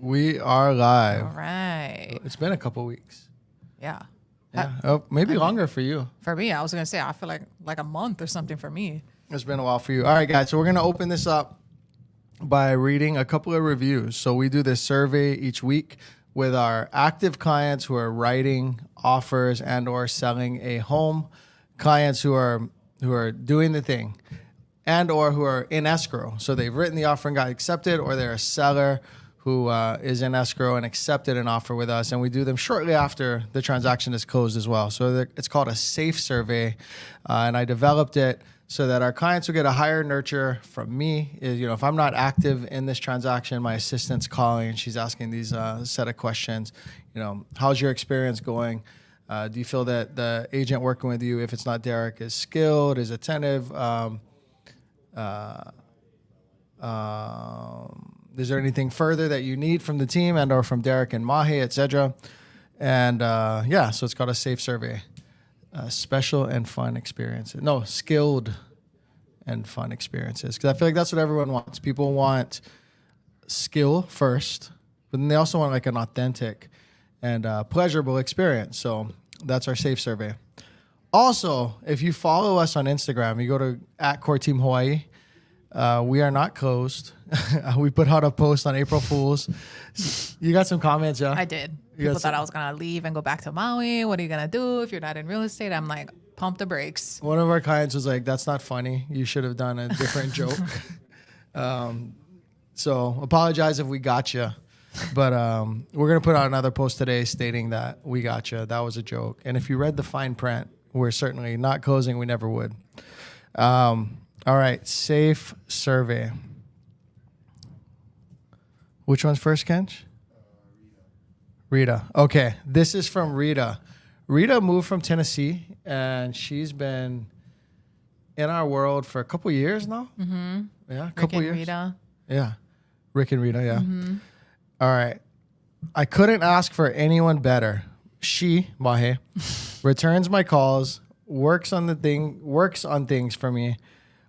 We are live. All right. It's been a couple weeks. Yeah. Yeah. Maybe longer for you. For me, I was going to say, I feel like a month or something for me. It's been a while for you. All right, guys. So we're going to open this up by reading a couple of reviews. So we do this survey each week with our active clients who are writing offers and or selling a home, clients who are doing the thing, and or who are in escrow. So they've written the offer and got accepted, or they're a seller who is in escrow and accepted an offer with us, and we do them shortly after the transaction is closed as well. So it's called a safe survey, and I developed it so that our clients will get a higher nurture from me. If I'm not active in this transaction, my assistant's calling and she's asking these set of questions. How's your experience going? Do you feel that the agent working with you, if it's not Derek, is skilled, is attentive? Is there anything further that you need from the team and or from Derek and Mahi, etc.? And so it's called a safe survey. Special and fun experiences. No, skilled and fun experiences. Because I feel like that's what everyone wants. People want skill first, but then they also want like an authentic and pleasurable experience. So that's our safe survey. Also, if you follow us on Instagram, you go to @CoreTeamHawaii. We are not closed. We put out a post on April Fools. You got some comments, yeah? I did. People thought I was going to leave and go back to Maui. What are you going to do if you're not in real estate? I'm like, pump the brakes. One of our clients was like, that's not funny. You should have done a different joke. So apologize if we got you. But we're going to put out another post today stating that we got you. That was a joke. And if you read the fine print, we're certainly not closing. We never would. All right. Safe survey. Which one's first, Kench? Rita. Okay. This is from Rita. Rita moved from Tennessee, and she's been in our world for a couple years now. Mm-hmm. Yeah, a couple years. Rita. Yeah. Rick and Rita, yeah. Mm-hmm. All right. I couldn't ask for anyone better. She, Mahe, returns my calls, works on things for me.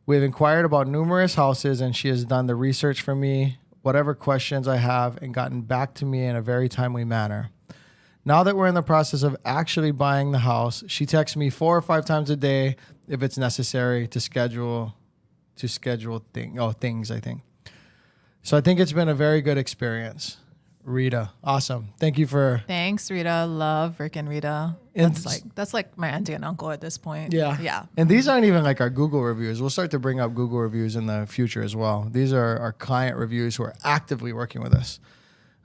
We've inquired about numerous houses, and she has done the research for me, whatever questions I have, and gotten back to me in a very timely manner. Now that we're in the process of actually buying the house, she texts me 4 or 5 times a day if it's necessary to schedule things, I think. So I think it's been a very good experience. Rita, awesome. Thanks, Rita. Love Rick and Rita. That's like my auntie and uncle at this point. Yeah. And these aren't even like our Google reviews. We'll start to bring up Google reviews in the future as well. These are our client reviews who are actively working with us.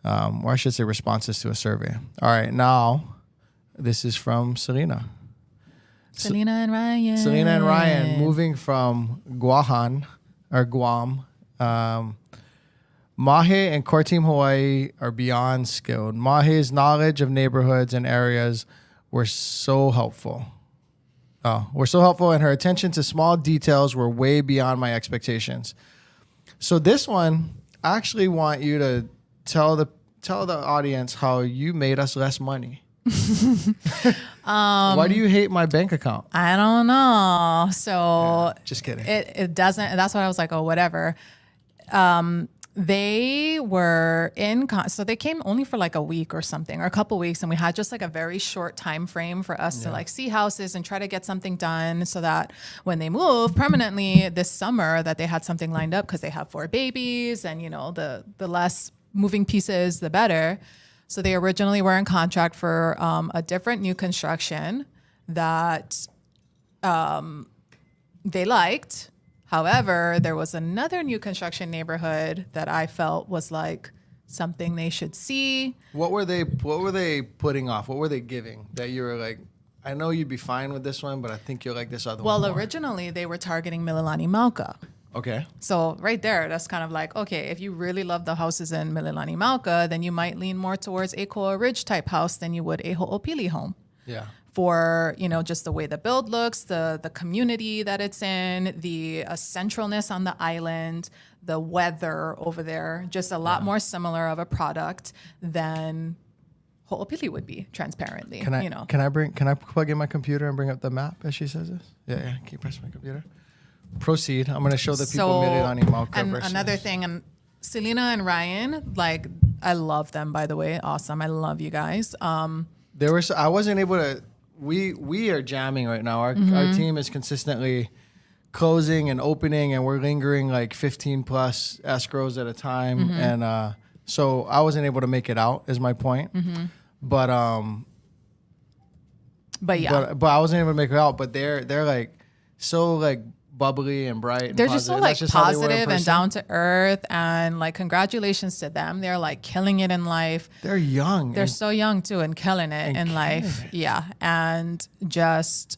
Or I should say responses to a survey. All right, now this is from Selena. Selena and Ryan moving from Guam. Mahe and Core Team Hawaii are beyond skilled. Mahe's knowledge of neighborhoods and areas were so helpful. And her attention to small details were way beyond my expectations. So this one, I actually want you to tell the audience how you made us less money. Why do you hate my bank account? I don't know. So just kidding. It doesn't. That's why I was like, oh, whatever. They were so they came only for like a week or something, or a couple weeks, and we had just like a very short time frame for us to like see houses and try to get something done, so that when they move permanently this summer, that they had something lined up, because they have 4 babies, and the less moving pieces, the better. So they originally were in contract for a different new construction that they liked. However, there was another new construction neighborhood that I felt was like something they should see. What were they putting off? What were they giving that you were like, I know you'd be fine with this one, but I think you'll like this other one more? Well, originally they were targeting Mililani Mauka. Okay. So right there, that's kind of like, okay, if you really love the houses in Mililani Mauka, then you might lean more towards a Koa Ridge type house than you would a Ho'opili home. Yeah. For, just the way the build looks, the community that it's in, the centralness on the island, the weather over there, just a lot more similar of a product than Ho'opili would be, transparently. Can I plug in my computer and bring up the map as she says this? Yeah. Can you press my computer? Proceed. I'm going to show the people Mililani Mauka and versus. Another thing, and Selena and Ryan, like I love them, by the way. Awesome. I love you guys. I wasn't able to. We are jamming right now. Our team is consistently closing and opening, and we're lingering like 15 plus escrows at a time, and so I wasn't able to make it out. Is my point. But yeah, but I wasn't able to make it out. But they're like so like bubbly and bright. And they're just so positive. like positive and down to earth, and like congratulations to them. They're like killing it in life. They're young. They're so young too, and killing it in life. Yeah, and just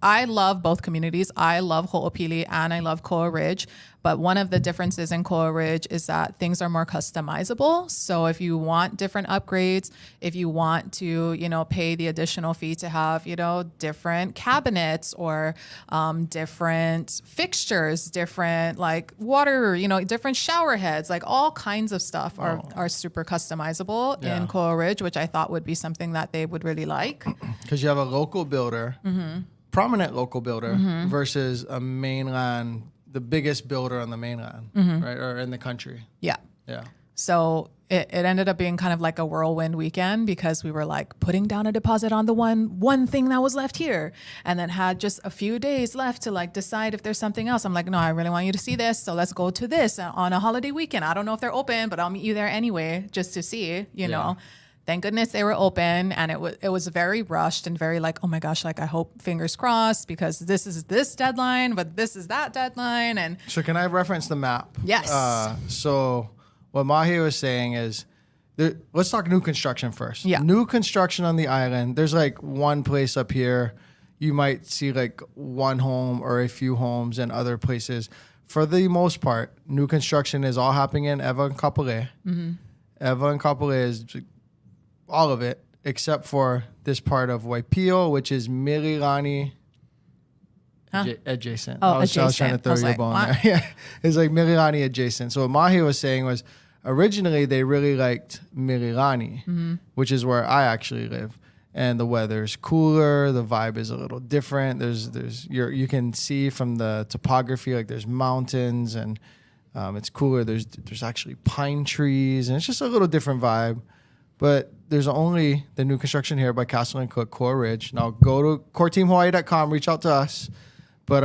I love both communities. I love Ho'opili and I love Koa Ridge. But one of the differences in Koa Ridge is that things are more customizable. So if you want different upgrades, if you want to, pay the additional fee to have, different cabinets or different fixtures, different like water, different shower heads, like all kinds of stuff are super customizable in Koa Ridge, which I thought would be something that they would really like. Because you have a local builder, prominent local builder versus a mainland, the biggest builder on the mainland, right? Or in the country. Yeah. Yeah. So it ended up being kind of like a whirlwind weekend because we were like putting down a deposit on the one thing that was left here, and then had just a few days left to like decide if there's something else. I'm like, no, I really want you to see this. So let's go to this on a holiday weekend. I don't know if they're open, but I'll meet you there anyway, just to see, you know. Thank goodness they were open, and it was very rushed and very like, oh my gosh, like I hope, fingers crossed, because this is this deadline, but this is that deadline. And so can I reference the map? Yes. So what Mahi was saying is, let's talk new construction first. Yeah. New construction on the island. There's like one place up here. You might see like one home or a few homes, and other places. For the most part, new construction is all happening in Ewa and Kapolei. Ewa and Kapolei is all of it, except for this part of Waipio, which is Mililani adjacent. Oh, I was trying to throw you a bone there. Yeah, it's like Mililani adjacent. So what Mahi was saying was, originally they really liked Mililani, which is where I actually live, and the weather's cooler, the vibe is a little different. You can see from the topography, like there's mountains, and it's cooler. There's actually pine trees, and it's just a little different vibe. But there's only the new construction here by Castle and Cook, Koa Ridge. Now go to coreteamhawaii.com, reach out to us. But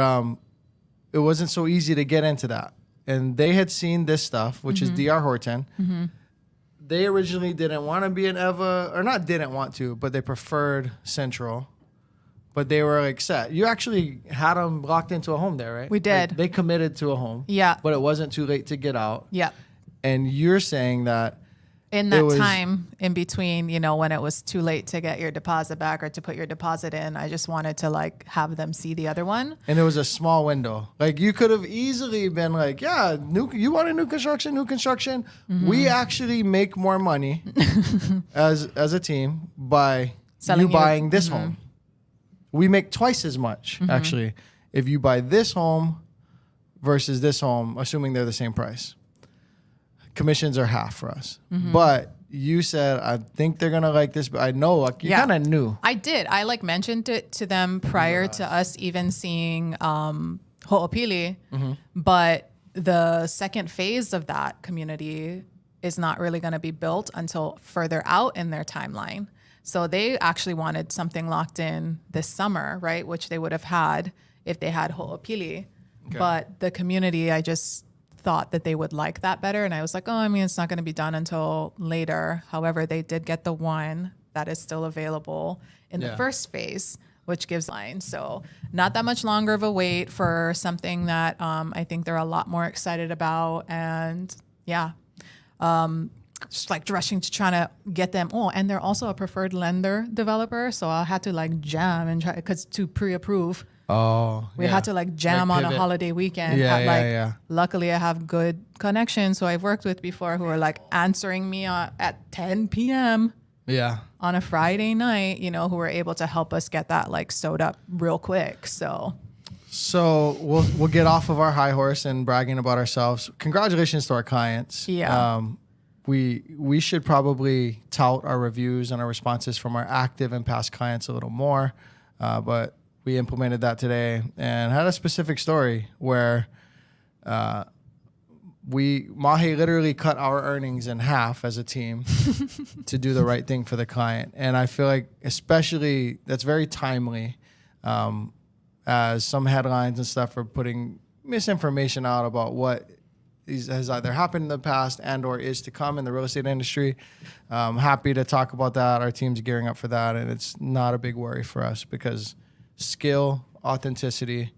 it wasn't so easy to get into that. And they had seen this stuff, which is DR Horton. They originally didn't want to be in Ewa, or not didn't want to, but they preferred Central. But they were like set. You actually had them locked into a home there, right? We did. Like, they committed to a home. Yeah. But it wasn't too late to get out. Yeah. And you're saying that in that time in between, when it was too late to get your deposit back or to put your deposit in, I just wanted to like have them see the other one. And it was a small window. Like you could have easily been like, yeah, you want a new construction. We actually make more money as a team by you buying this home. We make twice as much actually if you buy this home versus this home, assuming they're the same price. Commissions are half for us. But you said, I think they're going to like this. But I know, like, you kind of knew. I did. I like mentioned it to them prior to us even seeing Ho'opili. But the second phase of that community is not really going to be built until further out in their timeline. So they actually wanted something locked in this summer, right? Which they would have had if they had Ho'opili. Okay. But the community, I just thought that they would like that better. And I was like, it's not going to be done until later. However, they did get the one that is still available in the first phase, which gives line. So not that much longer of a wait for something that I think they're a lot more excited about. And just like rushing to try to get them. And they're also a preferred lender developer. So I had to like jam and try to pre-approve. We had to like jam like on a holiday weekend. Luckily I have good connections who I've worked with before who are like answering me at 10 p.m. On a Friday night, who were able to help us get that like sewed up real quick. So we'll get off of our high horse and bragging about ourselves. Congratulations to our clients. We should probably tout our reviews and our responses from our active and past clients a little more. But we implemented that today and had a specific story where Mahe literally cut our earnings in half as a team to do the right thing for the client. And I feel like especially that's very timely, as some headlines and stuff are putting misinformation out about what has either happened in the past and or is to come in the real estate industry. Happy to talk about that. Our team's gearing up for that, and it's not a big worry for us because skill, authenticity,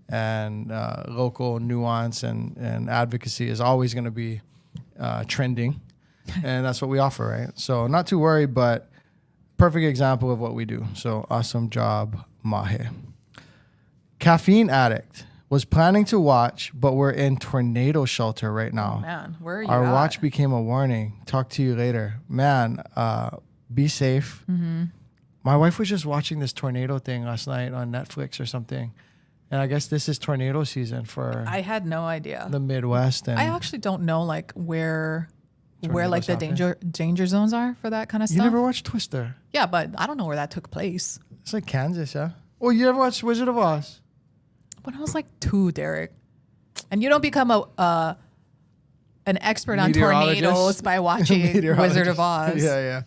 and local nuance and advocacy is always going to be trending, and that's what we offer, right? So not too worried, but perfect example of what we do. So awesome job, Mahe. Caffeine addict. Was planning to watch, but we're in tornado shelter right now. Oh, man, where are you Our at? watch became a warning. Talk to you later. Man, be safe. Mm-hmm. My wife was just watching this tornado thing last night on Netflix or something. And I guess this is tornado season for I had no idea. the Midwest. And I actually don't know like where like the Tornadoes danger zones are for that kind of you stuff. never watched Twister? Yeah, but I don't know where that took place. It's like Kansas, yeah? Oh, you ever watched Wizard of Oz? When I was like 2, Derek. And you don't become an expert on Meteorologist? tornadoes by watching Wizard of Oz. Yeah.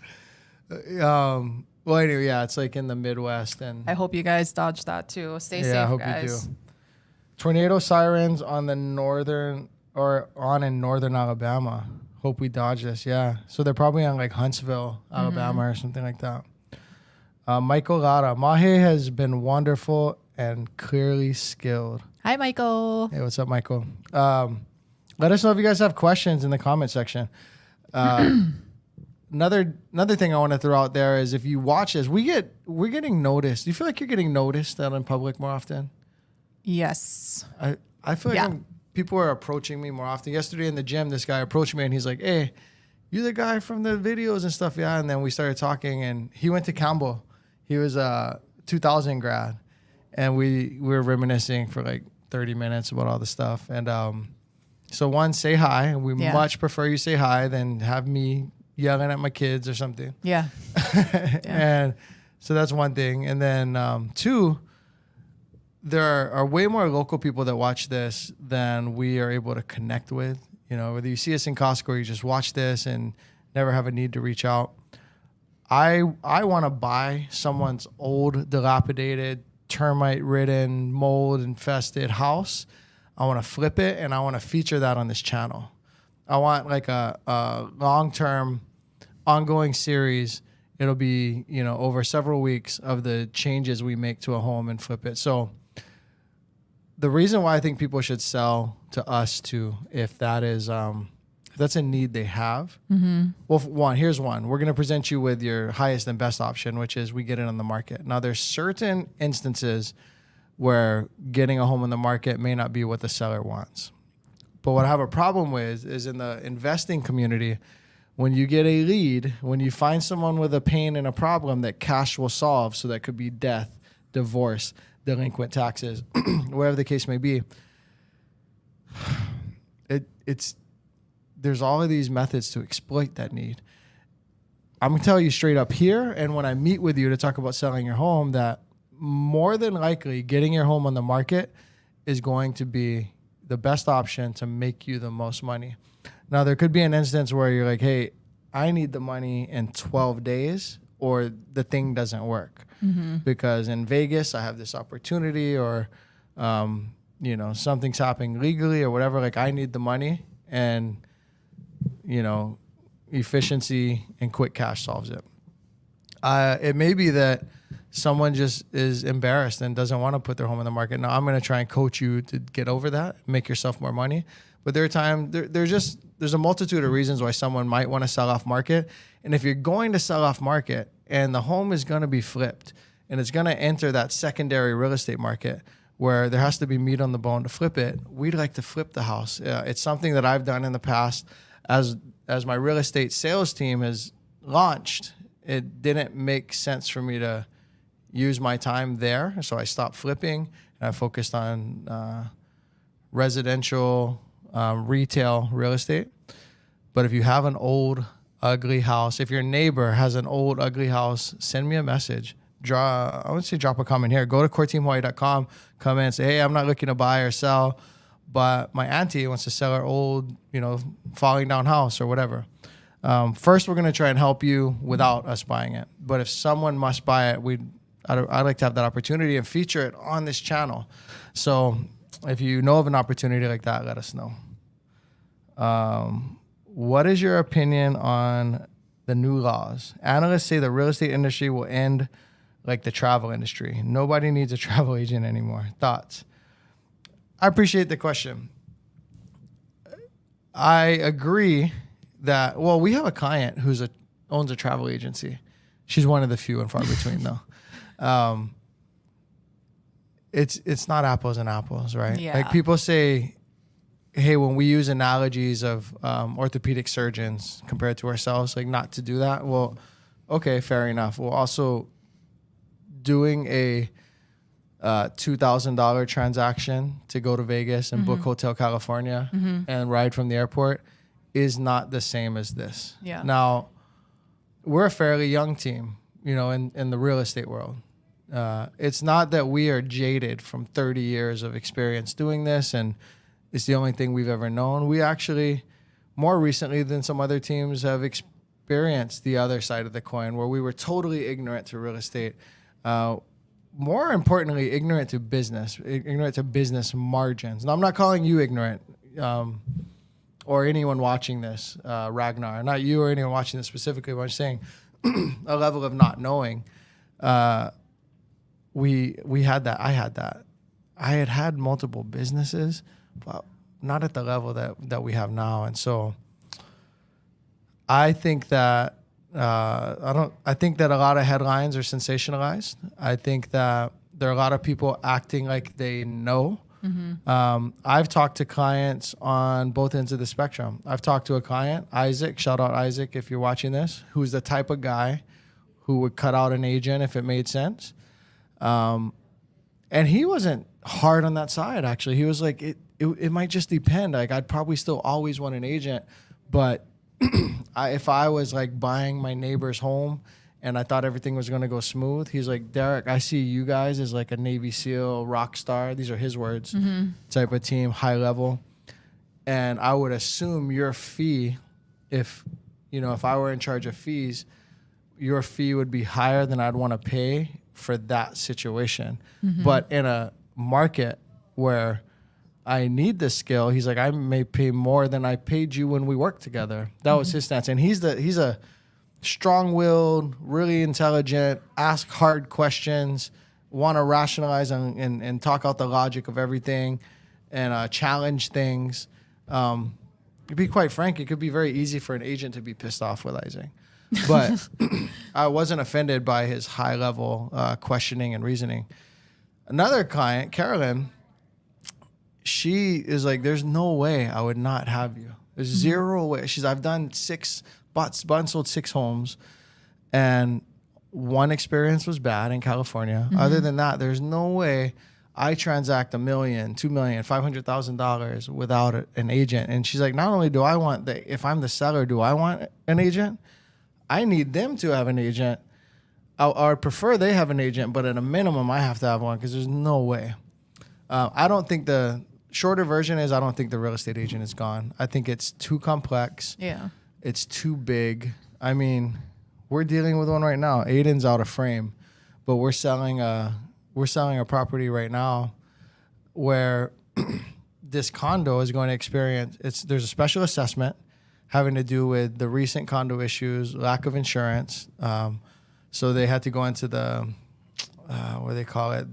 Well, anyway, yeah, it's like in the Midwest. And I hope you guys dodge that too. Stay I safe, hope guys. you do. Tornado sirens on in northern Alabama. Hope we dodge this. Yeah. So they're probably on like Huntsville, Alabama or something like that. Michael Lara. Mahe has been wonderful and clearly skilled. Hi, Michael. Hey, what's up, Michael? Let us know if you guys have questions in the comment section. Another thing I want to throw out there is if you watch this, we're getting noticed. Do you feel like you're getting noticed out in public more often? Yes. I feel like people are approaching me more often. Yesterday in the gym, this guy approached me and he's like, "Hey, you the guy from the videos and stuff?" Yeah. And then we started talking and he went to Campbell. He was a 2000 grad. And we were reminiscing for like 30 minutes about all the stuff. And so one, say hi. We much prefer you say hi than have me yelling at my kids or something. Yeah. And so that's one thing. And then 2, there are way more local people that watch this than we are able to connect with. You know, whether you see us in Costco or you just watch this and never have a need to reach out. I want to buy someone's old, dilapidated, termite-ridden, mold-infested house. I want to flip it, and I want to feature that on this channel. I want like a long-term, ongoing series. It'll be, over several weeks of the changes we make to a home and flip it. So the reason why I think people should sell to us too, if that is if that's a need they have. Mm-hmm. Well, here's one. We're going to present you with your highest and best option, which is we get it on the market. Now, there's certain instances where getting a home on the market may not be what the seller wants. But what I have a problem with is in the investing community, when you get a lead, when you find someone with a pain and a problem that cash will solve, so that could be death, divorce, delinquent taxes, whatever the case may be, there's all of these methods to exploit that need. I'm going to tell you straight up here, and when I meet with you to talk about selling your home, that more than likely getting your home on the market is going to be the best option to make you the most money. Now, there could be an instance where you're like, hey, I need the money in 12 days or the thing doesn't work. Mm-hmm. Because in Vegas, I have this opportunity or, something's happening legally or whatever. Like, I need the money and, efficiency and quick cash solves it. It may be that someone just is embarrassed and doesn't want to put their home on the market. Now, I'm going to try and coach you to get over that, make yourself more money. But there's a multitude of reasons why someone might want to sell off market. And if you're going to sell off market and the home is going to be flipped and it's going to enter that secondary real estate market where there has to be meat on the bone to flip it, we'd like to flip the house. It's something that I've done in the past as my real estate sales team has launched. It didn't make sense for me to use my time there. So I stopped flipping and I focused on residential, retail real estate. But if you have an old, ugly house, if your neighbor has an old, ugly house, send me a message. I would say drop a comment here. Go to coreteamhawaii.com, come in and say, hey, I'm not looking to buy or sell, but my auntie wants to sell her old, falling down house or whatever. First, we're going to try and help you without us buying it. But if someone must buy it, I'd like to have that opportunity and feature it on this channel. So if you know of an opportunity like that, let us know. What is your opinion on the new laws? Analysts say the real estate industry will end like the travel industry. Nobody needs a travel agent anymore. Thoughts? I appreciate the question. I agree that, we have a client who owns a travel agency. She's one of the few and far between, though. It's not apples and apples, right? Yeah. Like people say, hey, when we use analogies of orthopedic surgeons compared to ourselves, like not to do that. Well, okay, fair enough. Well, also doing a $2,000 transaction to go to Vegas and book Hotel California and ride from the airport is not the same as this. Yeah. Now, we're a fairly young team, in the real estate world. It's not that we are jaded from 30 years of experience doing this and it's the only thing we've ever known. We actually, more recently than some other teams, have experienced the other side of the coin where we were totally ignorant to real estate. More importantly, ignorant to business margins. Now, I'm not calling you ignorant or anyone watching this, Ragnar. Not you or anyone watching this specifically, but I'm saying a level of not knowing. We had that. I had that. I had multiple businesses, but not at the level that we have now. And so I think that I think that a lot of headlines are sensationalized. I think that there are a lot of people acting like they know. I've talked to clients on both ends of the spectrum. I've talked to a client, Isaac, shout out Isaac if you're watching this, who's the type of guy who would cut out an agent if it made sense. And he wasn't hard on that side, actually. He was like, it might just depend. Like, I'd probably still always want an agent, but if I was like buying my neighbor's home and I thought everything was going to go smooth, he's like, Derek, I see you guys as like a Navy SEAL rock star. These are his words, type of team, high level. And I would assume your fee, if I were in charge of fees, your fee would be higher than I'd want to pay for that situation. But in a market where I need this skill, he's like, I may pay more than I paid you when we worked together. That was his stance. And he's a strong-willed, really intelligent, ask hard questions, want to rationalize and talk out the logic of everything and challenge things. To be quite frank, it could be very easy for an agent to be pissed off with Isaac. But I wasn't offended by his high-level questioning and reasoning. Another client, Carolyn, she is like, there's no way I would not have you. There's zero way. I've done bought and sold 6 homes, and one experience was bad in California. Other than that, there's no way I transact $1 million, $2 million, $500,000 without an agent. And she's like, not only do I want if I'm the seller, do I want an agent? I need them to have an agent. I would prefer they have an agent, but at a minimum, I have to have one because there's no way. I don't think the shorter version is I don't think the real estate agent is gone. I think it's too complex. Yeah. It's too big. I mean, we're dealing with one right now. Aiden's out of frame, but we're selling a property right now where this condo is going to experience there's a special assessment having to do with the recent condo issues, lack of insurance. So they had to go into the what do they call it?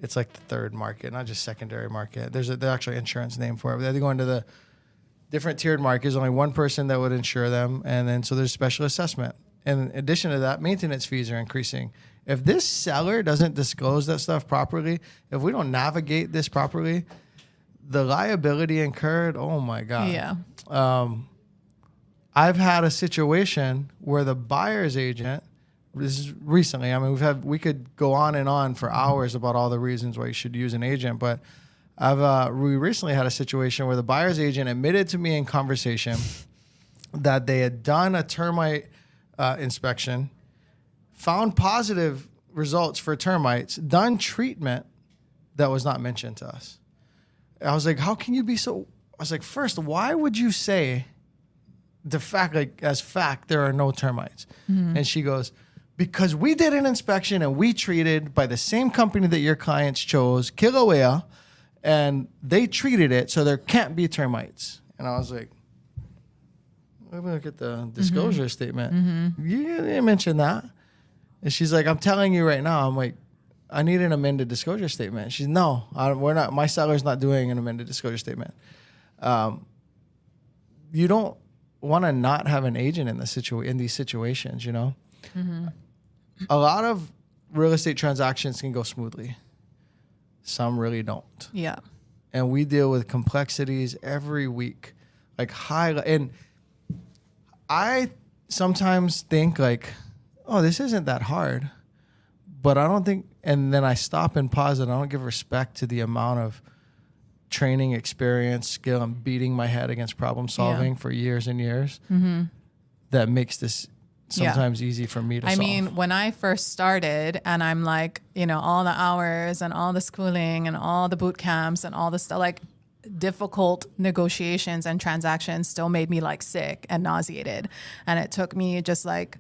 It's like the third market, not just secondary market. There's actually insurance name for it. But they had to go into the different tiered markets. Only one person that would insure them, and then so there's special assessment. And in addition to that, maintenance fees are increasing. If this seller doesn't disclose that stuff properly, if we don't navigate this properly, the liability incurred, oh my God. Yeah. I've had a situation where the buyer's agent, this is recently, I mean, we could go on and on for hours about all the reasons why you should use an agent, but we recently had a situation where the buyer's agent admitted to me in conversation that they had done a termite inspection, found positive results for termites, done treatment that was not mentioned to us. I was like, how can you be so? I was like, first, why would you say the fact, like as fact, there are no termites? And she goes, because we did an inspection and we treated by the same company that your clients chose, Kilauea, and they treated it, so there can't be termites. And I was like, let me look at the disclosure statement. You didn't mention that. And she's like, I'm telling you right now. I'm like, I need an amended disclosure statement. She's no, we're not. My seller's not doing an amended disclosure statement. You don't want to not have an agent in these situations. You know, a lot of real estate transactions can go smoothly. Some really don't. Yeah. And we deal with complexities every week, like and I sometimes think like, oh, this isn't that hard, but I don't think, and then I stop and pause and I don't give respect to the amount of training, experience, skill, and beating my head against problem solving for years and years that makes this sometimes easy for me to solve. I mean, when I first started and I'm like, you know, all the hours and all the schooling and all the boot camps and all the stuff, like difficult negotiations and transactions still made me like sick and nauseated. And it took me just like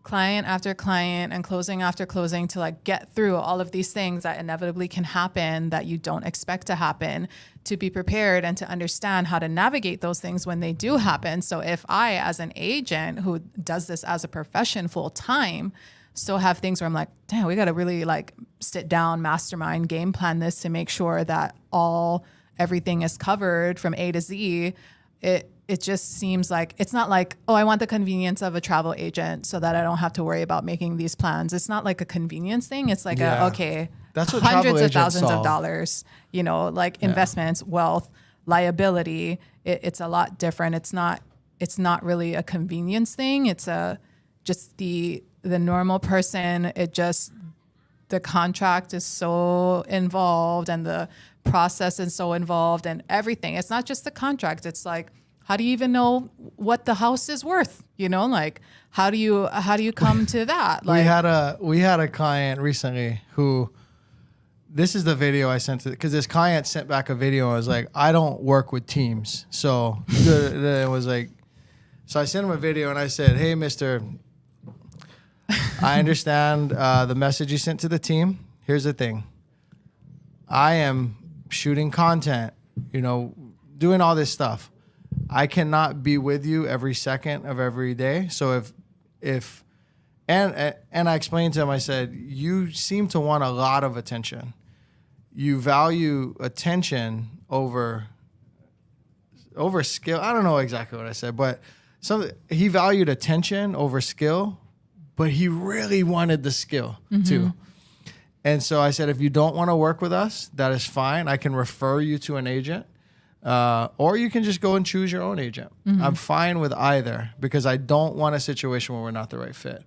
client after client and closing after closing to like get through all of these things that inevitably can happen that you don't expect to happen, to be prepared and to understand how to navigate those things when they do happen. So if I, as an agent who does this as a profession full time, still have things where I'm like, damn, we got to really like sit down, mastermind, game plan this to make sure that everything is covered from A to Z. It just seems like it's not like, oh, I want the convenience of a travel agent so that I don't have to worry about making these plans. It's not like a convenience thing. It's like that's what hundreds of thousands solve. of dollars, you know, like investments, wealth, liability. It's a lot different. It's not really a convenience thing. It's just the normal person. The contract is so involved and the process is so involved and everything. It's not just the contract. It's like, how do you even know what the house is worth? You know, like how do you come to that? Like we had a client recently who, this is the video I sent to, because this client sent back a video and was like, I don't work with teams. So it was like, so I sent him a video and I said, hey, mister, I understand the message you sent to the team. Here's the thing. I am shooting content, you know, doing all this stuff. I cannot be with you every second of every day. So and I explained to him, I said, you seem to want a lot of attention. You value attention over skill. I don't know exactly what I said, but he valued attention over skill, but he really wanted the skill too. And so I said, if you don't want to work with us, that is fine. I can refer you to an agent. Or you can just go and choose your own agent. I'm fine with either because I don't want a situation where we're not the right fit.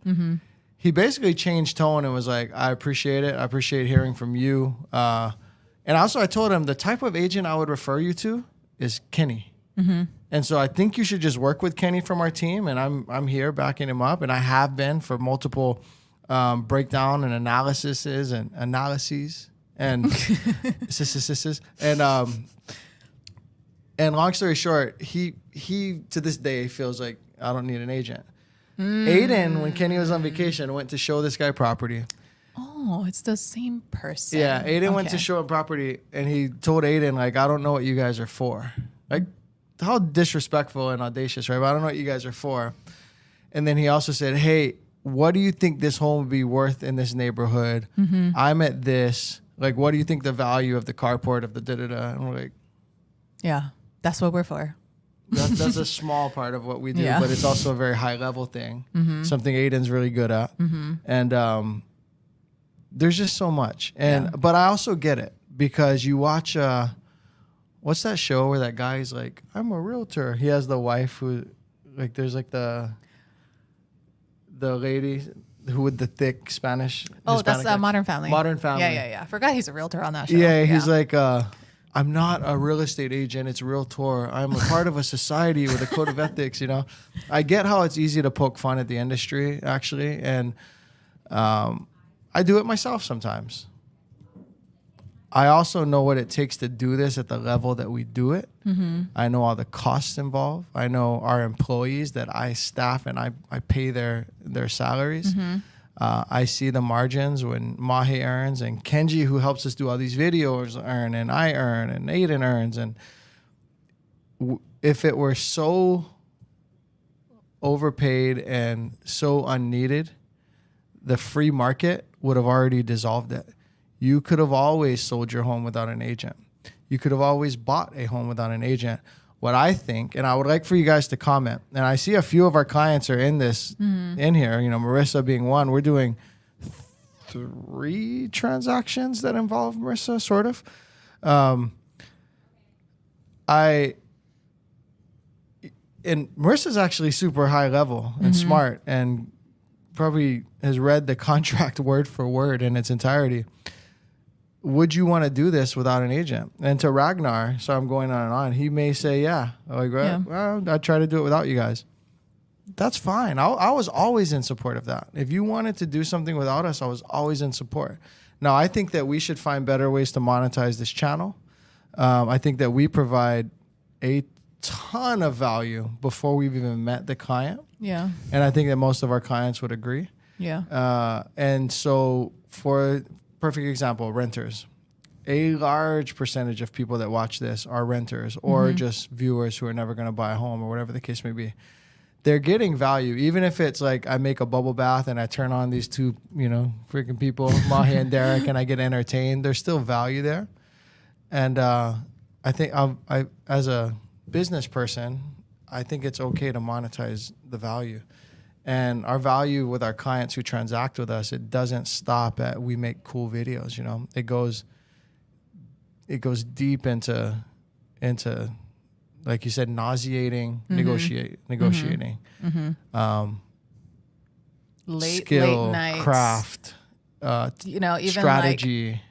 He basically changed tone and was like, I appreciate it. I appreciate hearing from you. And also I told him the type of agent I would refer you to is Kenny. And so I think you should just work with Kenny from our team. And I'm here backing him up. And I have been for multiple breakdown and analyses and and long story short, he to this day feels like I don't need an agent. Aiden, when Kenny was on vacation, went to show this guy property. Oh, it's the same person. Yeah, Aiden went to show him property, and he told Aiden, like, I don't know what you guys are for. Like, how disrespectful and audacious, right? But I don't know what you guys are for. And then he also said, hey, what do you think this home would be worth in this neighborhood? I'm at this. Like, what do you think the value of the carport of the da-da-da? And we're like, yeah. That's what we're for. That's a small part of what we do, but it's also a very high level thing, something Aiden's really good at. And there's just so much. But I also get it because you watch, what's that show where that guy's like, I'm a realtor. He has the wife who, like, there's like the lady who with the thick Spanish. Oh, that's Modern Family. Modern Family. Yeah. I forgot he's a realtor on that show. Yeah, he's like, I'm not a real estate agent. It's a realtor. I'm a part of a society with a code of ethics, you know. I get how it's easy to poke fun at the industry, actually. And I do it myself sometimes. I also know what it takes to do this at the level that we do it. I know all the costs involved. I know our employees that I staff and I pay their salaries. I see the margins when Mahi earns and Kenji, who helps us do all these videos, earn, and I earn, and Aiden earns. And if it were so overpaid and so unneeded, the free market would have already dissolved it. You could have always sold your home without an agent. You could have always bought a home without an agent. What I think, and I would like for you guys to comment, and I see a few of our clients are in this, in here, Marissa being one. We're doing 3 transactions that involve Marissa, sort of. And Marissa's actually super high level and smart and probably has read the contract word for word in its entirety. Would you want to do this without an agent? And to Ragnar, so I'm going on and on, he may say, yeah. Like, well, I'd try to do it without you guys. That's fine. I was always in support of that. If you wanted to do something without us, I was always in support. Now, I think that we should find better ways to monetize this channel. I think that we provide a ton of value before we've even met the client. Yeah. And I think that most of our clients would agree. Yeah. And so for perfect example, renters. A large percentage of people that watch this are renters or just viewers who are never going to buy a home or whatever the case may be. They're getting value, even if it's like I make a bubble bath and I turn on these 2, freaking people, Mahi and Derek, and I get entertained. There's still value there. And I think I as a business person, I think it's okay to monetize the value. And our value with our clients who transact with us, it doesn't stop at we make cool videos, It goes deep into like you said, nauseating, negotiating. Skill, late nights, craft, even strategy.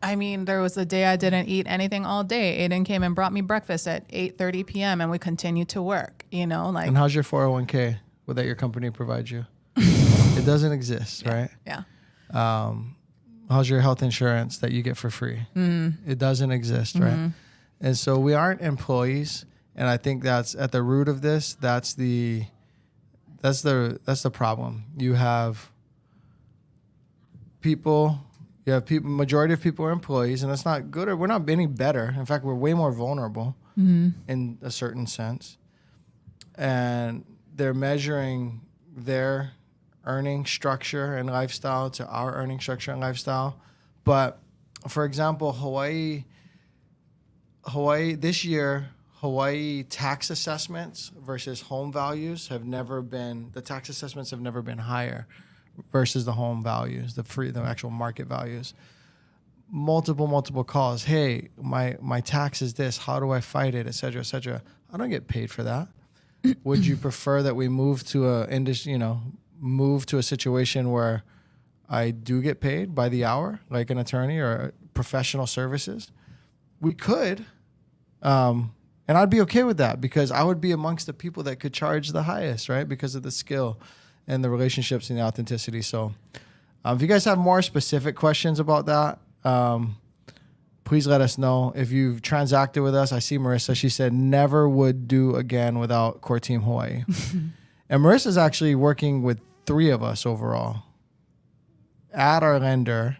There was a day I didn't eat anything all day. Aiden came and brought me breakfast at 8:30 p.m. and we continued to work, And how's your 401k that your company provides you? It doesn't exist, right? Yeah. How's your health insurance that you get for free? It doesn't exist, right? And so we aren't employees, and I think that's at the root of this. That's the problem. You have people. Majority of people are employees, and that's not good. Or we're not any better. In fact, we're way more vulnerable in a certain sense. And they're measuring their earning structure and lifestyle to our earning structure and lifestyle. But for example, Hawaii this year, Hawaii tax assessments versus home values the tax assessments have never been higher versus the home values, the actual market values. Multiple calls. Hey, my tax is this. How do I fight it? Et cetera, et cetera. I don't get paid for that. Would you prefer that we move to a situation where I do get paid by the hour, like an attorney or professional services? We could, and I'd be okay with that because I would be amongst the people that could charge the highest, right? Because of the skill and the relationships and the authenticity. So if you guys have more specific questions about that, please let us know. If you've transacted with us, I see Marissa, she said never would do again without Core Team Hawaii. And Marissa's actually working with 3 of us overall. Add our lender,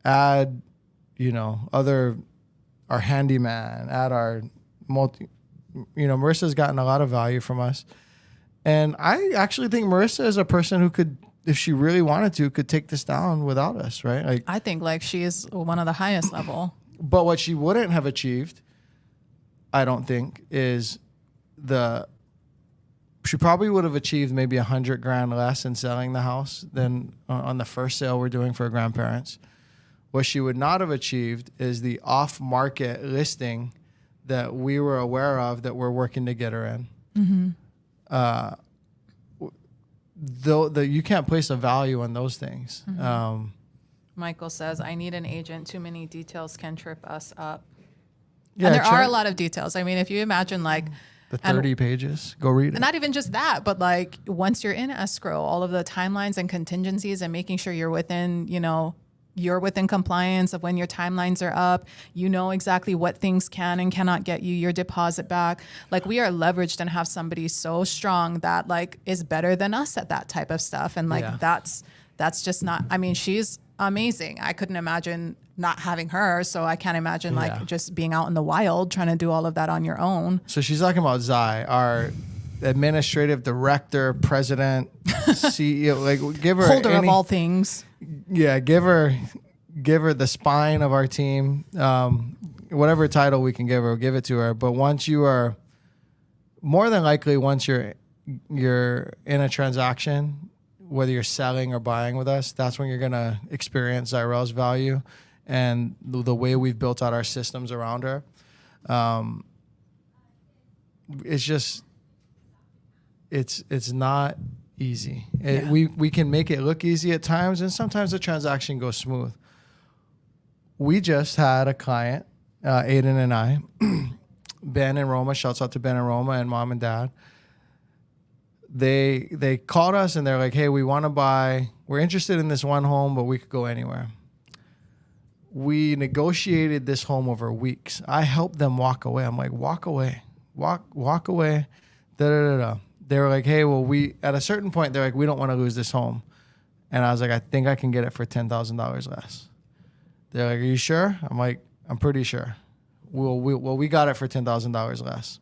add, our handyman, add our Marissa's gotten a lot of value from us. And I actually think Marissa is a person who could, if she really wanted to, could take this down without us, right? I think she is one of the highest level. But what she wouldn't have achieved, I don't think, is she probably would have achieved maybe $100,000 less in selling the house than on the first sale we're doing for her grandparents. What she would not have achieved is the off-market listing that we were aware of that we're working to get her in. Though you can't place a value on those things. Michael says, I need an agent. Too many details can trip us up. Yeah, and there are a lot of details. If you imagine the 30 pages, go read it. Not even just that, but once you're in escrow, all of the timelines and contingencies and making sure you're within, you're within compliance of when your timelines are up. You know exactly what things can and cannot get you your deposit back. Like, we are leveraged and have somebody so strong that like is better than us at that type of stuff. And like, that's just not, I mean, she's amazing. I couldn't imagine not having her. So I can't imagine like just being out in the wild trying to do all of that on your own. So she's talking about Zai, our administrative director, president, CEO, like give her Holder of all things. Yeah, give her the spine of our team. Whatever title we can give her, give it to her. But once you are, more than likely, once you're in a transaction, whether you're selling or buying with us, that's when you're gonna experience Zyrel's value and the way we've built out our systems around her. It's just, it's not easy. We can make it look easy at times, and sometimes the transaction goes smooth. We just had a client, Aiden and I, Ben and Roma. Shouts out to Ben and Roma and mom and dad. They called us and they're like, "Hey, we want to buy. We're interested in this one home, but we could go anywhere." We negotiated this home over weeks. I helped them walk away. I'm like, "Walk away, walk away." Da da da da. They were like, "Hey, well, at a certain point, they're like, we don't want to lose this home." And I was like, "I think I can get it for $10,000 less." They're like, "Are you sure?" I'm like, "I'm pretty sure." We got it for $10,000 less.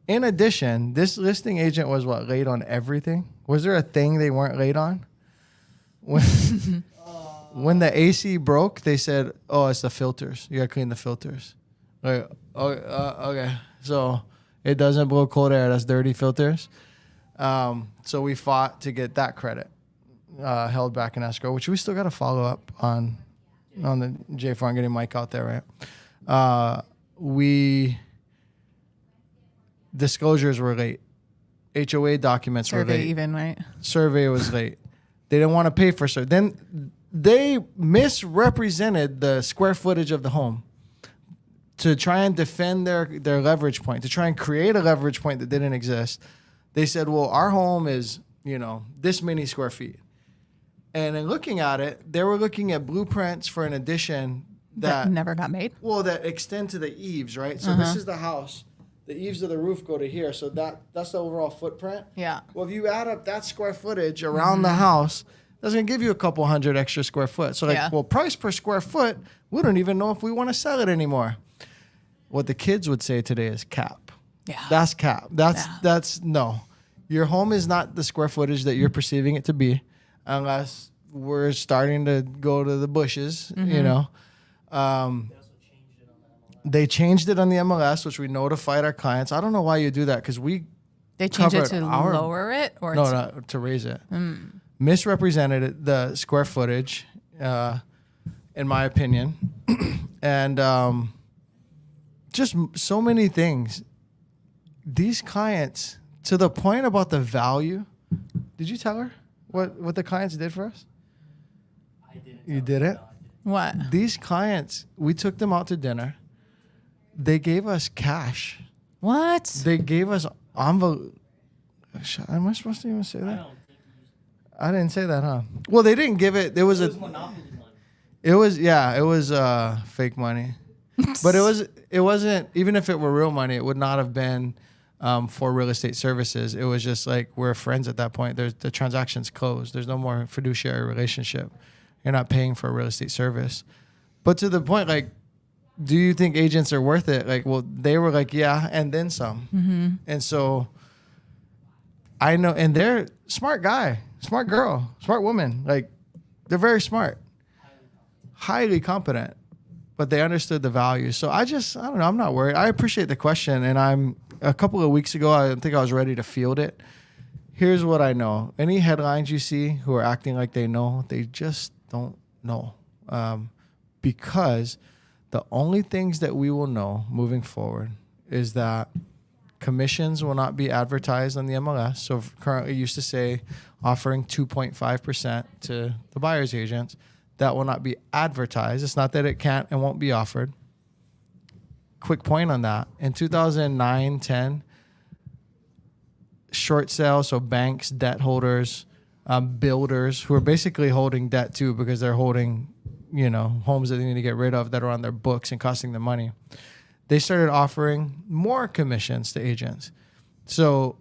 In addition, this listing agent was late on everything? Was there a thing they weren't late on? When the AC broke, they said, "Oh, it's the filters. You got to clean the filters." Like, okay. So it doesn't blow cold air. That's dirty filters. So we fought to get that credit held back in escrow, which we still got to follow up on the J4. I'm getting Mike out there, right? Disclosures were late. HOA documents were late. Survey even, right? Survey was late. They didn't want to pay for survey. Then they misrepresented the square footage of the home to try and defend their leverage point, to try and create a leverage point that didn't exist. They said, "Well, our home is, this many square feet." And in looking at it, they were looking at blueprints for an addition that never got made. Well, that extend to the eaves, right? So this is the house. The eaves of the roof go to here. So that's the overall footprint. Yeah. Well, if you add up that square footage around the house, that's going to give you a couple hundred extra square foot. So price per square foot, we don't even know if we want to sell it anymore. What the kids would say today is cap. Yeah. That's cap. That's no. Your home is not the square footage that you're perceiving it to be, unless we're starting to go to the bushes, They changed it on the MLS, which we notified our clients. I don't know why you do that, because they changed it to lower it or to raise it. Misrepresented it, the square footage, in my opinion, and just so many things. These clients, to the point about the value. Did you tell her what the clients did for us? I didn't. You did it? What? These clients, we took them out to dinner. They gave us cash. What? They gave us envelope. Am I supposed to even say that? I didn't say that, huh? Well, they didn't give it. It was Monopoly money. It was fake money. But it wasn't, even if it were real money, it would not have been for real estate services. It was just like, we're friends at that point. The transaction's closed. There's no more fiduciary relationship. You're not paying for a real estate service. But to the point, like, do you think agents are worth it? Like, well, they were like, yeah, and then some. Mm-hmm. And so I know, and they're smart guy, smart girl, smart woman. Like, they're very smart, highly competent, but they understood the value. So I don't know. I'm not worried. I appreciate the question. And a couple of weeks ago, I think I was ready to field it. Here's what I know. Any headlines you see who are acting like they know, they just don't know. Because the only things that we will know moving forward is that commissions will not be advertised on the MLS. So currently used to say offering 2.5% to the buyer's agents. That will not be advertised. It's not that it can't and won't be offered. Quick point on that. In 2009, 10, short sales, so banks, debt holders, builders who are basically holding debt too because they're holding homes that they need to get rid of that are on their books and costing them money. They started offering more commissions to agents. So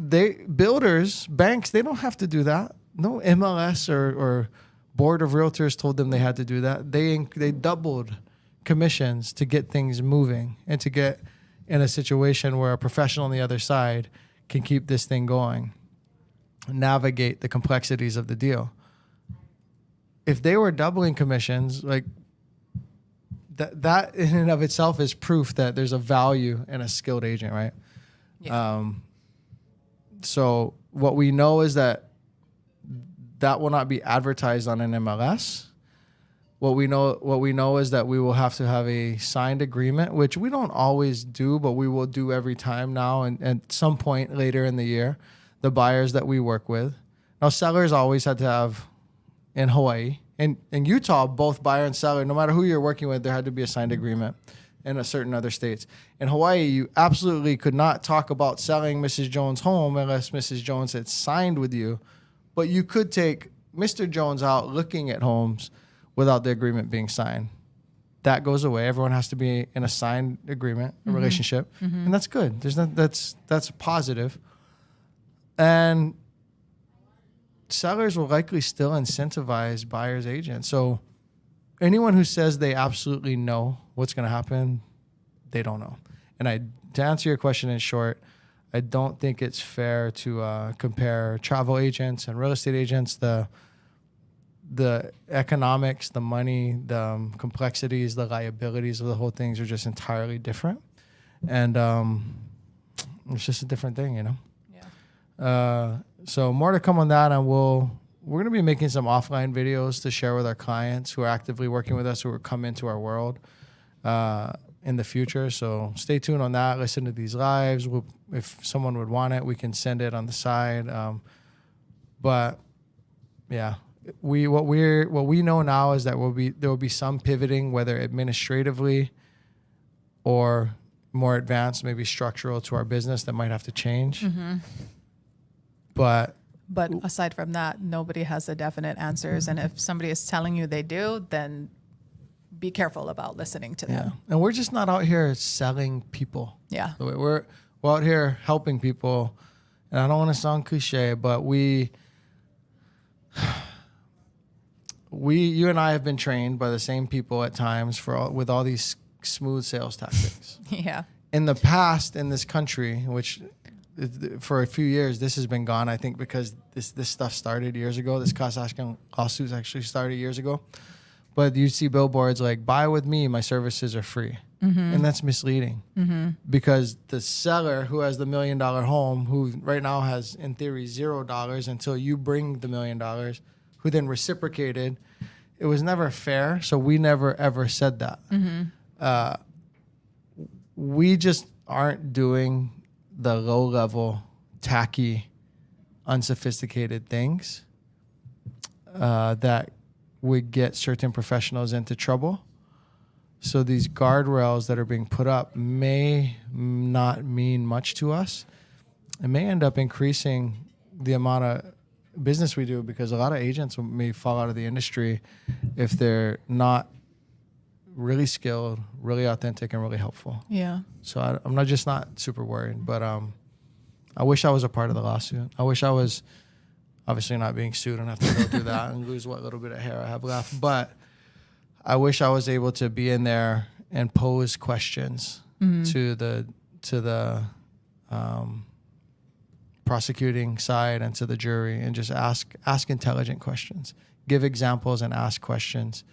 builders, banks, they don't have to do that. No MLS or board of realtors told them they had to do that. They doubled commissions to get things moving and to get in a situation where a professional on the other side can keep this thing going, navigate the complexities of the deal. If they were doubling commissions, like that in and of itself is proof that there's a value in a skilled agent, right? Yeah. So what we know is that will not be advertised on an MLS. What we know is that we will have to have a signed agreement, which we don't always do, but we will do every time now and at some point later in the year, the buyers that we work with. Now, sellers always had to have in Hawaii. In Utah, both buyer and seller, no matter who you're working with, there had to be a signed agreement in a certain other states. In Hawaii, you absolutely could not talk about selling Mrs. Jones' home unless Mrs. Jones had signed with you. But you could take Mr. Jones out looking at homes without the agreement being signed. That goes away. Everyone has to be in a signed agreement, a relationship, and that's good. That's positive. And sellers will likely still incentivize buyers' agents. So anyone who says they absolutely know what's going to happen, they don't know. And to answer your question in short, I don't think it's fair to compare travel agents and real estate agents. The economics, the money, the complexities, the liabilities of the whole things are just entirely different. And it's just a different thing, Yeah. So more to come on that, and we're going to be making some offline videos to share with our clients who are actively working with us, who are come into our world in the future. So stay tuned on that. Listen to these lives. If someone would want it, we can send it on the side. But yeah, what we know now is that there will be some pivoting, whether administratively or more advanced, maybe structural to our business that might have to change. But aside from that, nobody has the definite answers. And if somebody is telling you they do, then be careful about listening to them. And we're just not out here selling people. Yeah. We're out here helping people. And I don't want to sound cliche, but you and I have been trained by the same people at times with all these smooth sales tactics. Yeah. In the past, in this country, which for a few years, this has been gone, I think, because this stuff started years ago. This class action lawsuits actually started years ago. But you see billboards like, buy with me, my services are free. And that's misleading because the seller who has the $1 million home, who right now has, in theory, $0 until you bring the $1 million, who then reciprocated, it was never fair. So we never, ever said that. We just aren't doing the low-level, tacky, unsophisticated things that would get certain professionals into trouble. So these guardrails that are being put up may not mean much to us. It may end up increasing the amount of business we do because a lot of agents may fall out of the industry if they're not really skilled, really authentic, and really helpful. Yeah. So I'm not super worried, but I wish I was a part of the lawsuit. I wish I was obviously not being sued and have to go through that and lose what little bit of hair I have left. But I wish I was able to be in there and pose questions to the prosecuting side and to the jury and just ask intelligent questions, give examples and ask questions.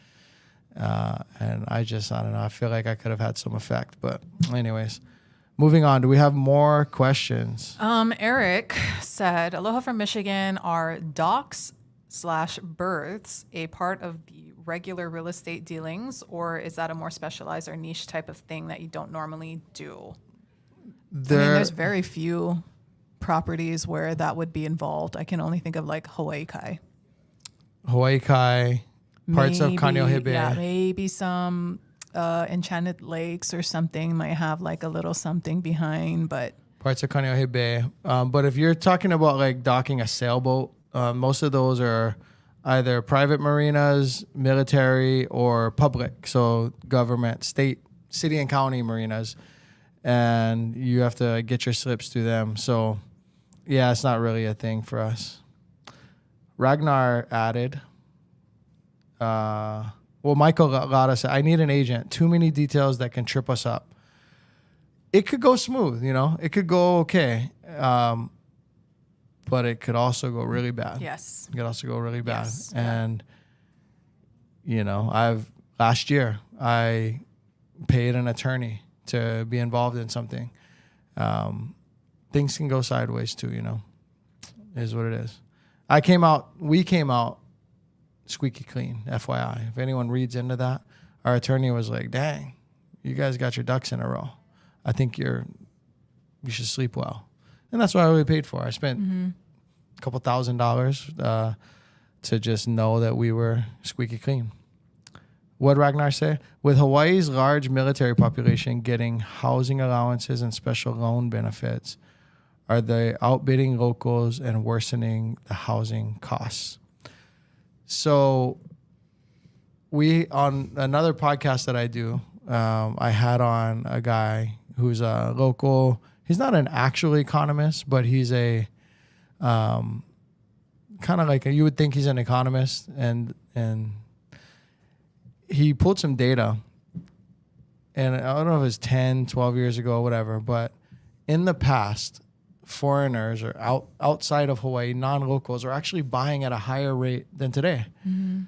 And I don't know. I feel like I could have had some effect, but anyways, moving on. Do we have more questions? Eric said, aloha from Michigan. Are docs/births a part of the regular real estate dealings, or is that a more specialized or niche type of thing that you don't normally do? There's very few properties where that would be involved. I can only think of like Hawaii Kai. Parts of Kaneohe Bay. Yeah, maybe some Enchanted Lakes or something might have like a little something behind, but parts of Kaneohe Bay. But if you're talking about like docking a sailboat, most of those are either private marinas, military, or public. So government, state, city and county marinas. And you have to get your slips through them. So yeah, it's not really a thing for us. Ragnar added, Michael Lada said, I need an agent. Too many details that can trip us up. It could go smooth, it could go okay. But it could also go really bad. Yes. It could also go really bad. Yes. And, last year I paid an attorney to be involved in something. Things can go sideways too, is what it is. We came out squeaky clean, FYI. If anyone reads into that, our attorney was like, dang, you guys got your ducks in a row. I think you should sleep well. And that's what I really paid for. I spent a couple $1,000 to just know that we were squeaky clean. What Ragnar say? With Hawaii's large military population getting housing allowances and special loan benefits, are they outbidding locals and worsening the housing costs? So on another podcast that I do, I had on a guy who's a local. He's not an actual economist, but he's a kind of like you would think he's an economist, and he pulled some data, and I don't know if it was 10, 12 years ago, whatever, but in the past, foreigners or outside of Hawaii, non-locals are actually buying at a higher rate than today. Mm-hmm.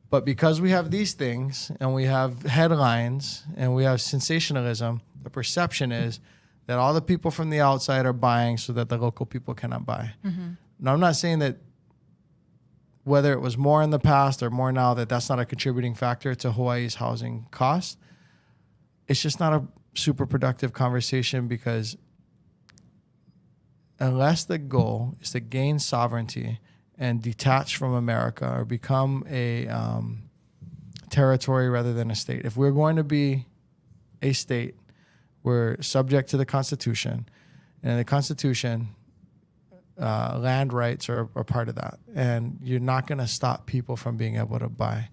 But because we have these things and we have headlines and we have sensationalism, the perception is that all the people from the outside are buying so that the local people cannot buy. Mm-hmm. Now, I'm not saying that whether it was more in the past or more now, that's not a contributing factor to Hawaii's housing costs. It's just not a super productive conversation, because unless the goal is to gain sovereignty and detach from America or become a territory rather than a state, if we're going to be a state, we're subject to the Constitution, and the Constitution, land rights are part of that, and you're not going to stop people from being able to buy.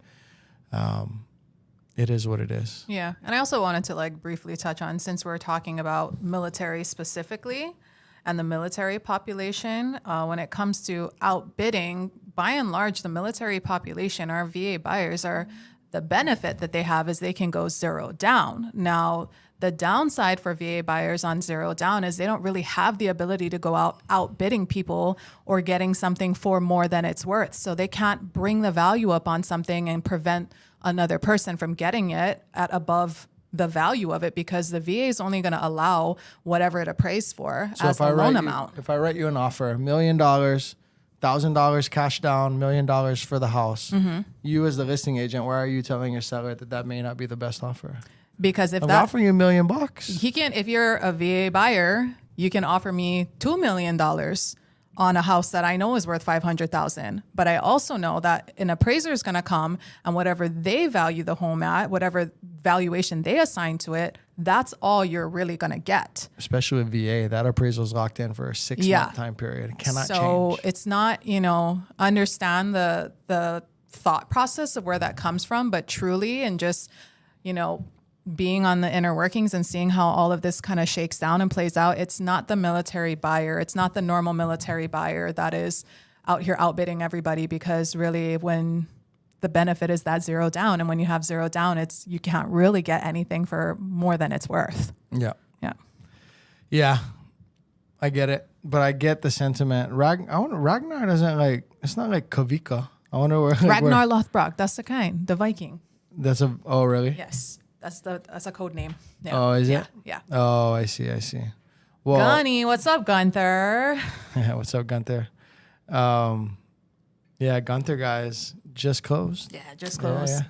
It is what it is. Yeah, and I also wanted to briefly touch on, since we're talking about military specifically and the military population, when it comes to outbidding, by and large, the military population, our VA buyers the benefit that they have is they can go zero down. Now, the downside for VA buyers on zero down is they don't really have the ability to go out outbidding people or getting something for more than it's worth. So they can't bring the value up on something and prevent another person from getting it at above the value of it, because the VA is only going to allow whatever it appraised for as the loan amount. If I write you an offer, $1 million, $1,000 cash down, $1 million for the house, you as the listing agent, why are you telling your seller that may not be the best offer? Because if I'm offering you $1 million, he can. If you're a VA buyer, you can offer me $2 million on a house that I know is worth $500,000. But I also know that an appraiser is going to come, and whatever they value the home at, whatever valuation they assign to it, that's all you're really going to get. Especially with VA, that appraisal is locked in for a 6-month time period. It cannot change. So it's not, understand the thought process of where that comes from, but truly, and just, being on the inner workings and seeing how all of this kind of shakes down and plays out, it's not the military buyer. It's not the normal military buyer that is out here outbidding everybody, because really when the benefit is that zero down, and when you have zero down, you can't really get anything for more than it's worth. Yeah. Yeah. Yeah. I get it, but I get the sentiment. Ragnar doesn't it's not like Kavika. I wonder where Ragnar Lothbrok. That's the kind, the Viking. Oh, really? Yes. That's a code name. Yeah. Oh, is it? Yeah. Oh, I see. Well, Gunny, what's up, Gunther? Yeah, what's up, Gunther? Yeah, Gunther guys just closed. Yeah, just closed.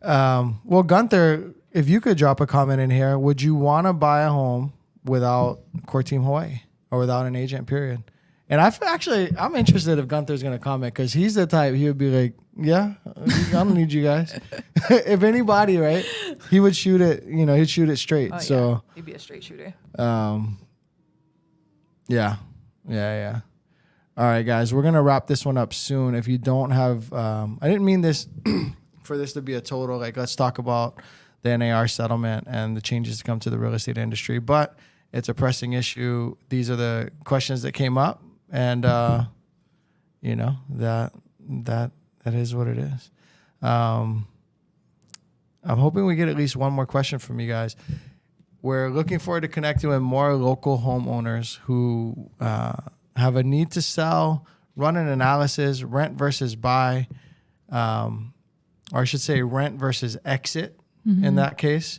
Yeah. Well, Gunther, if you could drop a comment in here, would you want to buy a home without Core Team Hawaii or without an agent, period? And I'm interested if Gunther's going to comment, because he's the type, he would be like, yeah, I don't need you guys. If anybody, right, he would shoot it, he'd shoot it straight. Oh, so yeah. He'd be a straight shooter. Yeah. All All right, guys, we're going to wrap this one up soon. If you don't have, I didn't mean this for this to be a total, like, let's talk about the NAR settlement and the changes to come to the real estate industry, but it's a pressing issue. These are the questions that came up, and, you know, that is what it is. I'm hoping we get at least one more question from you guys. We're looking forward to connecting with more local homeowners who have a need to sell, run an analysis, rent versus buy, or I should say rent versus exit in that case.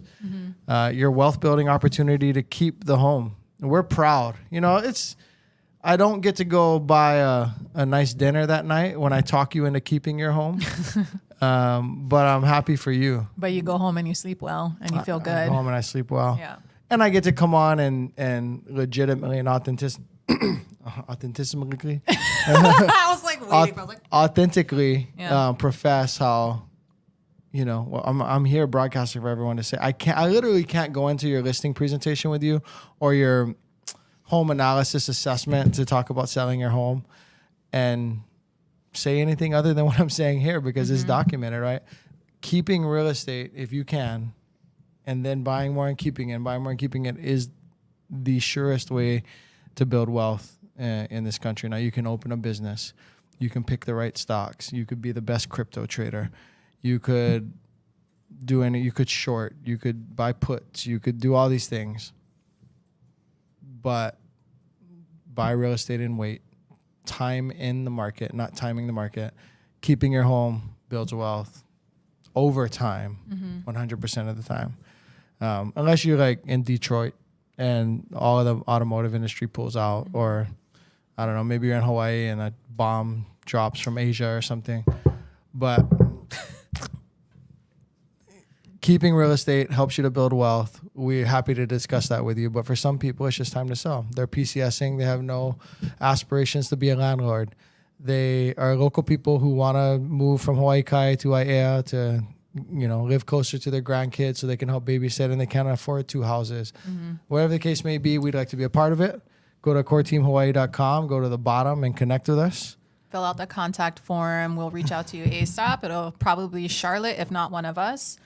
Your wealth building opportunity to keep the home. We're proud. You know, I don't get to go buy a nice dinner that night when I talk you into keeping your home. But I'm happy for you. But you go home and you sleep well and you feel good. I go home and I sleep well. Yeah. And I get to come on and legitimately and authentically. I was like waiting. I was like, authentically Yeah. profess how, you know, well, I'm here broadcasting for everyone to say. I literally can't go into your listing presentation with you or your home analysis assessment to talk about selling your home and say anything other than what I'm saying here because it's documented, right? Keeping real estate, if you can, and then buying more and keeping it, and buying more and keeping it is the surest way to build wealth in this country. Now, you can open a business. You can pick the right stocks. You could be the best crypto trader. You could you could short. You could buy puts. You could do all these things. But buy real estate and wait. Time in the market, not timing the market. Keeping your home builds wealth over time, 100% of the time. Unless you're like in Detroit and all of the automotive industry pulls out, or I don't know, maybe you're in Hawaii and a bomb drops from Asia or something. But keeping real estate helps you to build wealth. We're happy to discuss that with you. But for some people, it's just time to sell. They're PCSing. They have no aspirations to be a landlord. They are local people who want to move from Hawaii Kai to Aiea to, you know, live closer to their grandkids so they can help babysit and they can't afford 2 houses. Whatever the case may be, we'd like to be a part of it. Go to coreteamhawaii.com, go to the bottom and connect with us. fill out the contact form. We'll reach out to you ASAP. It'll probably be Charlotte, if not one of us.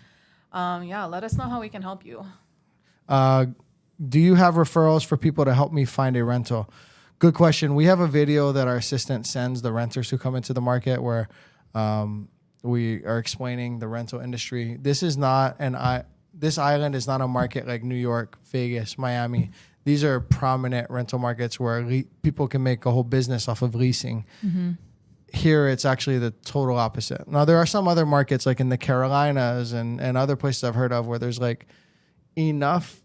Yeah, let us know how we can help you. Do you have referrals for people to help me find a rental? Good question. We have a video that our assistant sends the renters who come into the market where we are explaining the rental industry. This island is not a market like New York, Vegas, Miami. These are prominent rental markets where people can make a whole business off of leasing. Here, it's actually the total opposite. Now, there are some other markets like in the Carolinas and other places I've heard of where there's like enough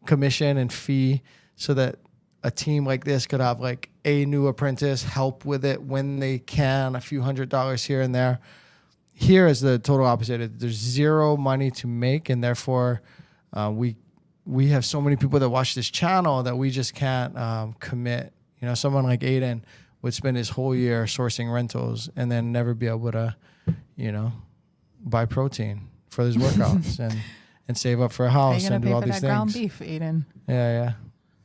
commission and fee so that a team like this could have like a new apprentice help with it when they can, a few $100s here and there. Here is the total opposite. There's zero money to make, and therefore we have so many people that watch this channel that we just can't commit. You know, someone like Aiden would spend his whole year sourcing rentals and then never be able to, you know, buy protein for his workouts and save up for a house and do all these things. Ground beef, Aiden. Yeah.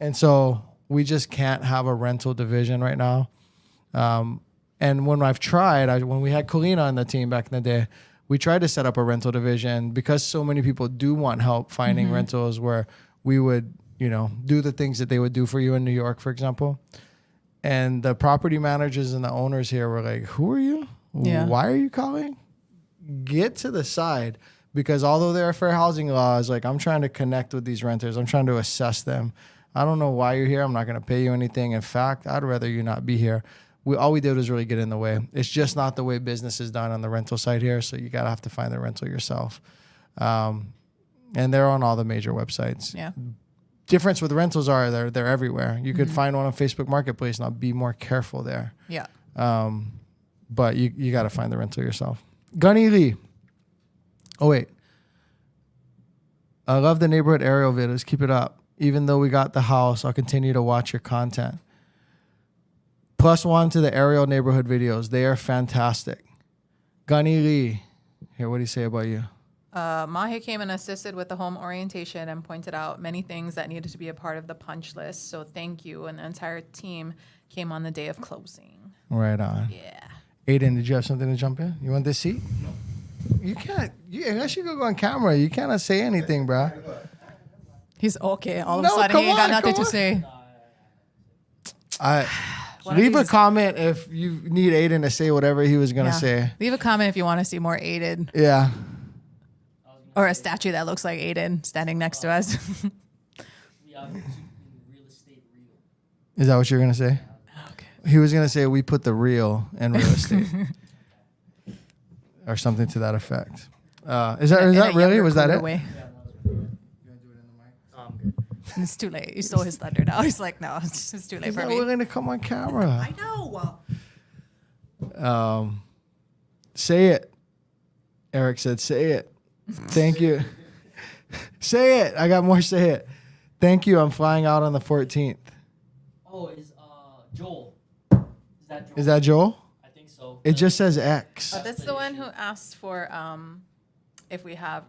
And so we just can't have a rental division right now. And when I've tried, when we had Colina on the team back in the day, we tried to set up a rental division because so many people do want help finding rentals where we would, you know, do the things that they would do for you in New York, for example. And the property managers and the owners here were like, who are you? Yeah. Why are you calling? Get to the side. Because although there are fair housing laws, like I'm trying to connect with these renters. I'm trying to assess them. I don't know why you're here. I'm not going to pay you anything. In fact, I'd rather you not be here. All we did was really get in the way. It's just not the way business is done on the rental side here. So you got to have to find the rental yourself. And they're on all the major websites. Yeah. Difference with rentals are they're everywhere. You could find one on Facebook Marketplace. Now be more careful there. Yeah. But you got to find the rental yourself. Gunny Lee. Oh, wait. I love the neighborhood aerial videos. Keep it up. Even though we got the house, I'll continue to watch your content. +1 to the aerial neighborhood videos. They are fantastic. Gunny Lee. Here, what do you say about you? Mahe came and assisted with the home orientation and pointed out many things that needed to be a part of the punch list. So thank you. And the entire team came on the day of closing. Right on. Yeah. Aiden, did you have something to jump in? You want this seat? You can't. Unless you go on camera, you cannot say anything, bro. He's okay. All of No, a sudden, come he ain't got on, nothing come to say. One of Leave a these- comment if you need Aiden to say whatever he was going to Yeah. say. Leave a comment if you want to see more Aiden Yeah. or a statue that looks like Aiden standing next to us. We are keeping real estate real. Is that what you're going to say? Okay. He was going to say we put the real in real estate. Or something to that effect. Is that In a really? younger, Was that cooler it? way. I'm good. It's too late. You stole his thunder now. He's like, no, it's too late He's for not me. willing to come on camera. know. Say it. Eric said, say it. Thank you. Say it. I got more say it. Thank you. I'm flying out on the 14th. Oh, is Joel? Is that Joel? Is that Joel? I think so. It just says X. That's the one who asked for if we have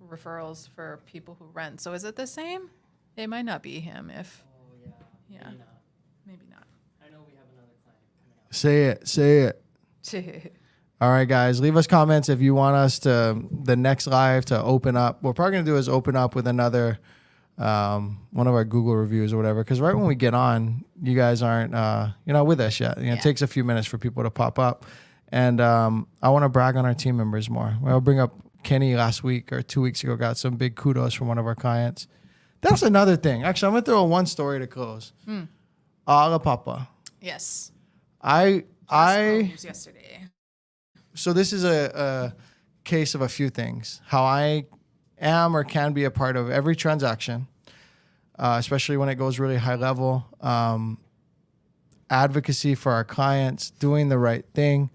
referrals for people who rent. So is it the same? It might not be him if, Oh yeah. Yeah. Maybe not. maybe not. I know we have another client coming up. Say it. Say it. All right, guys. Leave us comments if you want us to, the next live to open up. What we're probably going to do is open up with another, one of our Google reviews or whatever. Because right when we get on, you guys aren't, you're not with us yet. It takes a few minutes for people to pop up. And I want to brag on our team members more. I'll bring up Kenny last week or 2 weeks ago, got some big kudos from one of our clients. That's another thing. Actually, I'm going to throw one story to close. Ala Papa. Yes. I Closed yesterday. So this is a case of a few things. How I am or can be a part of every transaction, especially when it goes really high level. Advocacy for our clients, doing the right thing.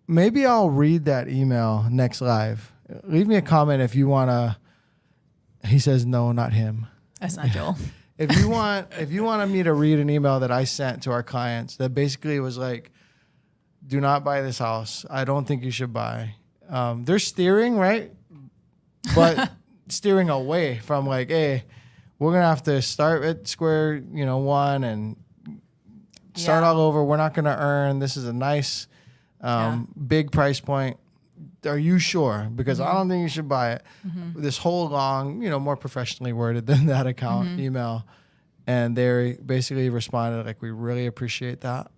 Maybe I'll read that email next live. Leave me a comment if you want to. He says, no, not him. That's not Joel. If you wanted me to read an email that I sent to our clients that basically was like, do not buy this house. I don't think you should buy. They're steering, right? But steering away from like, hey, we're going to have to start at square, one and start all over. We're not going to earn. This is a nice, big price point. Are you sure? Because I don't think you should buy it. This whole long, more professionally worded than that account email. And they basically responded like, we really appreciate that.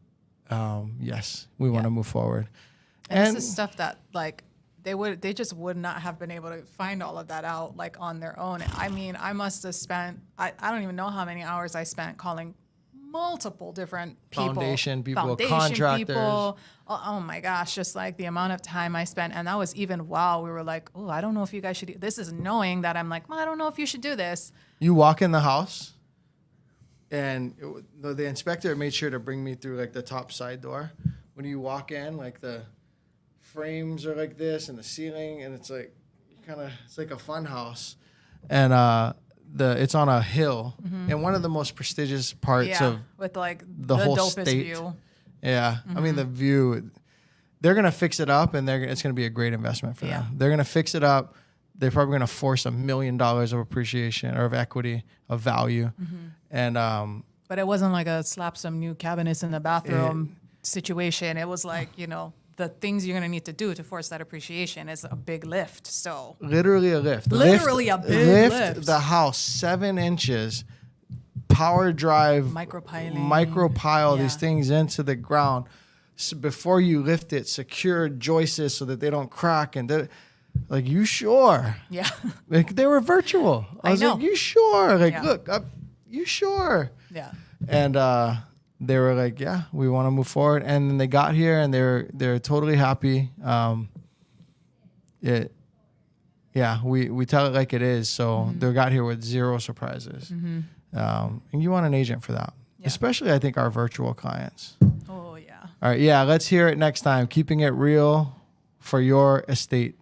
Yes, we want to move forward. And this is stuff that like they just would not have been able to find all of that out like on their own. I mean, I must have spent, I don't even know how many hours I spent calling multiple different people. Foundation people, contractors. People. Oh my gosh, just like the amount of time I spent. And that was even while we were like, oh, I don't know if you guys should do this. Is knowing that I'm like, well, I don't know if you should do this. You walk in the house and the inspector made sure to bring me through like the top side door. When you walk in, like the frames are like this and the ceiling, and it's like it's like a fun house. And it's on a hill and one of the most prestigious parts of with like the whole dopest state. view. Yeah. I mean, the view, they're going to fix it up and it's going to be a great investment for them. They're going to fix it up. They're probably going to force $1 million of appreciation or of equity, of value. And, but it wasn't like a slap some new cabinets in the bathroom situation. It was like, the things you're going to need to do to force that appreciation is a big lift. So literally a lift. Literally a big lift. The house 7 inches, power drive, micropile these things into the ground. So before you lift it, secure joists so that they don't crack. And like, you sure? Yeah. Like they were virtual. I was know. like, you sure? Like, look, you sure? Yeah. And they were like, yeah, we want to move forward. And then they got here and they're totally happy. We tell it like it is. So they got here with 0 surprises. And you want an agent for that, especially I think our virtual clients. Oh yeah. All right. Yeah. Let's hear it next time. Keeping it real for your estate.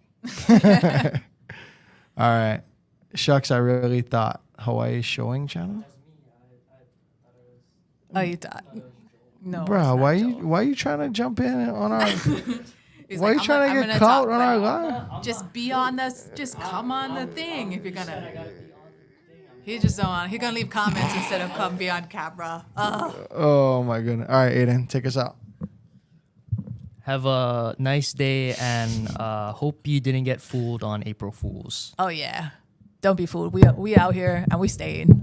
All right. Shucks. I really thought Hawaii Showing Channel. Oh, you thought? No. Bro, why you trying to jump in on our? He's Why are you I'm trying gonna to get caught talk, on our but live? just be on this. Just come on the thing if you're gonna. He just don't want. He's gonna leave comments instead of come be on camera. Ugh. Oh my goodness. All right, Aiden, take us out. Have a nice day and hope you didn't get fooled on April Fools. Oh yeah. Don't be fooled. We out here and we staying.